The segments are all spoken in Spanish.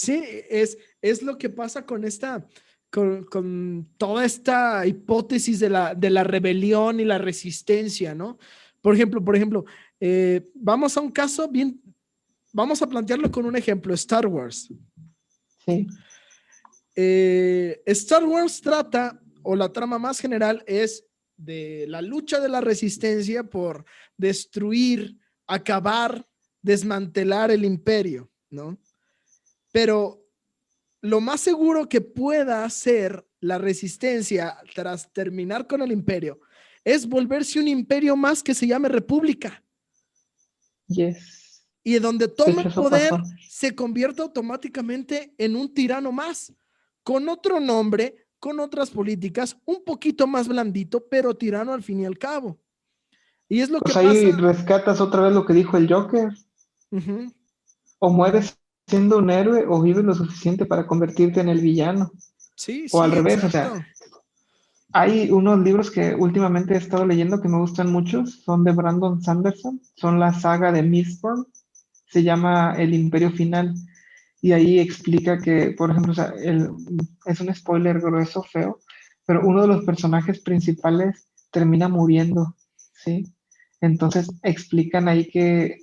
Sí, es lo que pasa con con toda esta hipótesis de la rebelión y la resistencia, ¿no? Por ejemplo, vamos a un caso bien, vamos a plantearlo con un ejemplo, Star Wars. Sí. Star Wars trata, o la trama más general es de la lucha de la resistencia por destruir, acabar, desmantelar el imperio, ¿no? Pero lo más seguro que pueda hacer la resistencia tras terminar con el imperio es volverse un imperio más que se llame república. Yes. Y donde De toma hecho, el eso pasó. poder se convierte automáticamente en un tirano más, con otro nombre, con otras políticas, un poquito más blandito, pero tirano al fin y al cabo. Y es lo que Pues ahí pasa. rescatas otra vez lo que dijo el Joker. Uh-huh. O mueres siendo un héroe o vives lo suficiente para convertirte en el villano. Sí, O al sí, revés, o sea, exacto. hay unos libros que últimamente he estado leyendo que me gustan mucho, son de Brandon Sanderson, son la saga de Mistborn, se llama El Imperio Final, y ahí explica que, por ejemplo, o sea, es un spoiler grueso, feo, pero uno de los personajes principales termina muriendo, ¿sí? Entonces explican ahí que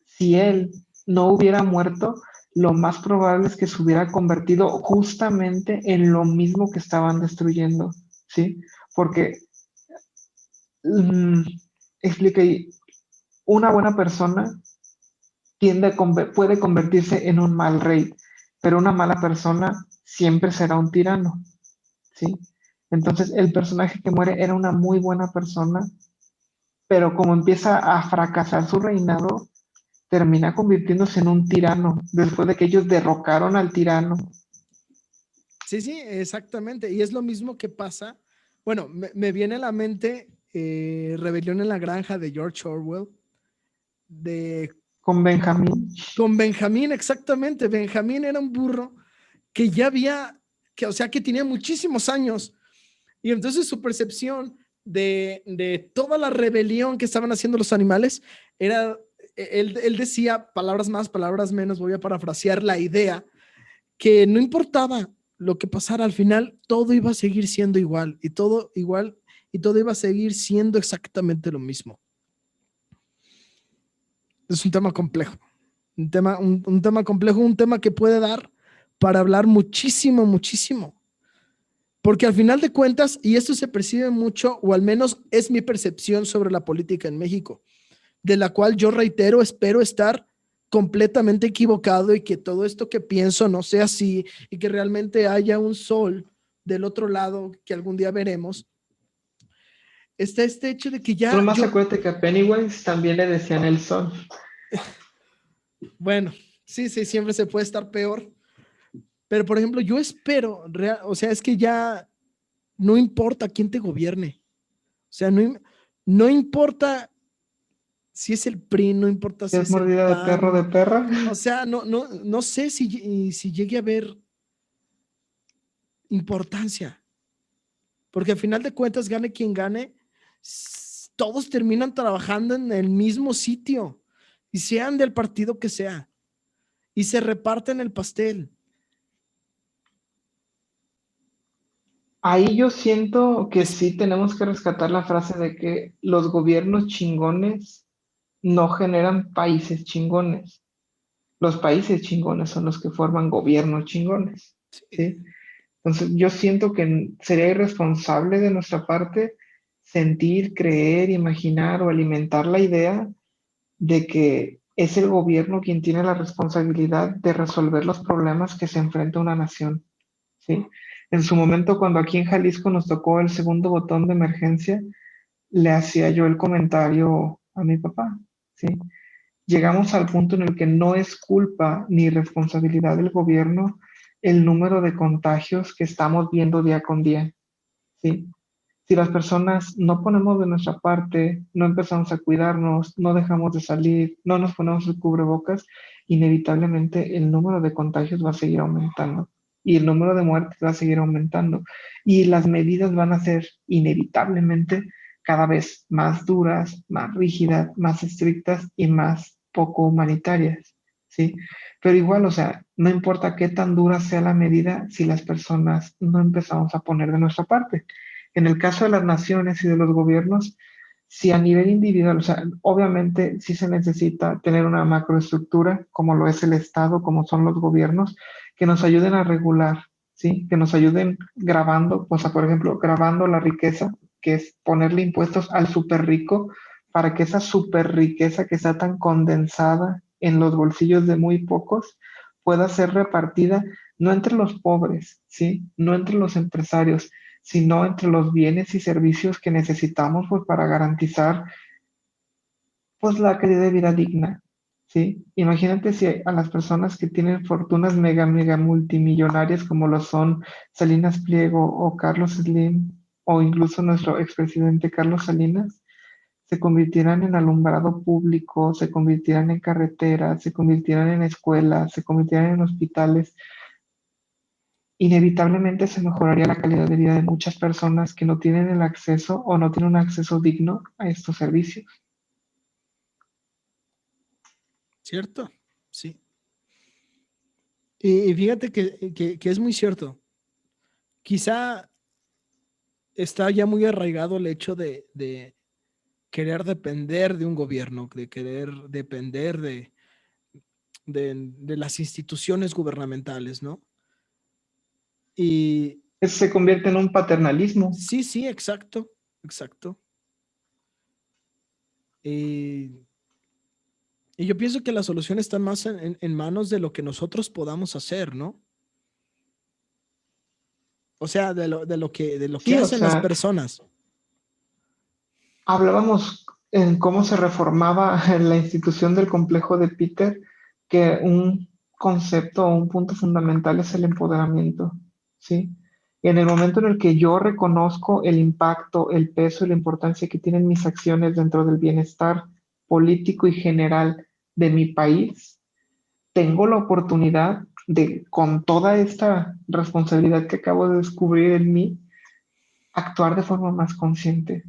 si él no hubiera muerto, lo más probable es que se hubiera convertido justamente en lo mismo que estaban destruyendo, ¿sí? Porque mm, explica ahí, una buena persona puede convertirse en un mal rey, pero una mala persona siempre será un tirano, ¿sí? Entonces, el personaje que muere era una muy buena persona, pero como empieza a fracasar su reinado, termina convirtiéndose en un tirano, después de que ellos derrocaron al tirano. Sí, sí, exactamente. Y es lo mismo que pasa. Bueno, me viene a la mente Rebelión en la Granja de George Orwell, de Con Benjamín. con Benjamín, exactamente. Benjamín era un burro que ya había, que, o sea, que tenía muchísimos años. Y entonces su percepción de toda la rebelión que estaban haciendo los animales era, él decía, palabras más, palabras menos, voy a parafrasear la idea, que no importaba lo que pasara al final, todo iba a seguir siendo igual, y todo iba a seguir siendo exactamente lo mismo. Es un tema complejo, un tema complejo, un tema que puede dar para hablar muchísimo, muchísimo. Porque al final de cuentas, y esto se percibe mucho, o al menos es mi percepción sobre la política en México, de la cual yo reitero, espero estar completamente equivocado y que todo esto que pienso no sea así y que realmente haya un sol del otro lado que algún día veremos. Está este hecho de que Solo ya más yo, acuérdate que a Pennywise también le decían el sol. bueno, sí, sí, siempre se puede estar peor, pero por ejemplo, yo espero, o sea, es que ya no importa quién te gobierne, o sea, no importa si es el PRI, no importa Si si es es el mordida de perro de PAN, perra. o sea, no sé si llegue a haber importancia, porque al final de cuentas, gane quien gane, todos terminan trabajando en el mismo sitio y sean del partido que sea y se reparten el pastel. Ahí yo siento que Es, sí tenemos que rescatar la frase de que los gobiernos chingones no generan países chingones. Los países chingones son los que forman gobiernos chingones, ¿sí? Entonces yo siento que sería irresponsable de nuestra parte sentir, creer, imaginar o alimentar la idea de que es el gobierno quien tiene la responsabilidad de resolver los problemas que se enfrenta una nación, ¿sí? En su momento, cuando aquí en Jalisco nos tocó el segundo botón de emergencia, le hacía yo el comentario a mi papá, ¿sí? Llegamos al punto en el que no es culpa ni responsabilidad del gobierno el número de contagios que estamos viendo día con día, ¿sí? Si las personas no ponemos de nuestra parte, no empezamos a cuidarnos, no dejamos de salir, no nos ponemos el cubrebocas, inevitablemente el número de contagios va a seguir aumentando y el número de muertes va a seguir aumentando y las medidas van a ser inevitablemente cada vez más duras, más rígidas, más estrictas y más poco humanitarias, ¿sí? Pero igual, o sea, no importa qué tan dura sea la medida si las personas no empezamos a poner de nuestra parte. En el caso de las naciones y de los gobiernos, si a nivel individual, o sea, obviamente sí se necesita tener una macroestructura, como lo es el Estado, como son los gobiernos, que nos ayuden a regular, ¿sí? Que nos ayuden grabando, o sea, por ejemplo, grabando la riqueza, que es ponerle impuestos al súper rico para que esa súper riqueza que está tan condensada en los bolsillos de muy pocos pueda ser repartida no entre los pobres, ¿sí? No entre los empresarios, sino entre los bienes y servicios que necesitamos pues, para garantizar pues, la calidad de vida digna, ¿sí? Imagínate si a las personas que tienen fortunas mega multimillonarias como lo son Salinas Pliego o Carlos Slim o incluso nuestro expresidente Carlos Salinas, se convirtieran en alumbrado público, se convirtieran en carreteras, se convirtieran en escuelas, se convirtieran en hospitales, inevitablemente se mejoraría la calidad de vida de muchas personas que no tienen el acceso o no tienen un acceso digno a estos servicios. ¿Cierto? Sí. Y fíjate que es muy cierto. Quizá está ya muy arraigado el hecho de querer depender de un gobierno, de querer depender de las instituciones gubernamentales, ¿no? Y Eso se convierte en un paternalismo. sí, sí, exacto, exacto. Y, y yo pienso que la solución está más en manos de lo que nosotros podamos hacer, ¿no? O sea, de lo que Sí, o hacen las sea, personas. hablábamos en cómo se reformaba la institución del complejo de Peter, que un concepto o un punto fundamental es el empoderamiento, ¿sí? Y en el momento en el que yo reconozco el impacto, el peso y la importancia que tienen mis acciones dentro del bienestar político y general de mi país, tengo la oportunidad de, con toda esta responsabilidad que acabo de descubrir en mí, actuar de forma más consciente,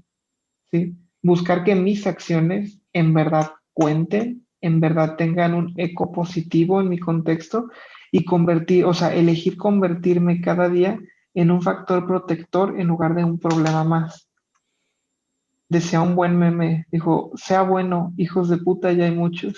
¿sí? Buscar que mis acciones en verdad cuenten, en verdad tengan un eco positivo en mi contexto y convertir, o sea, elegir convertirme cada día en un factor protector en lugar de un problema más. Decía un buen meme, dijo, sea bueno, hijos de puta, ya hay muchos.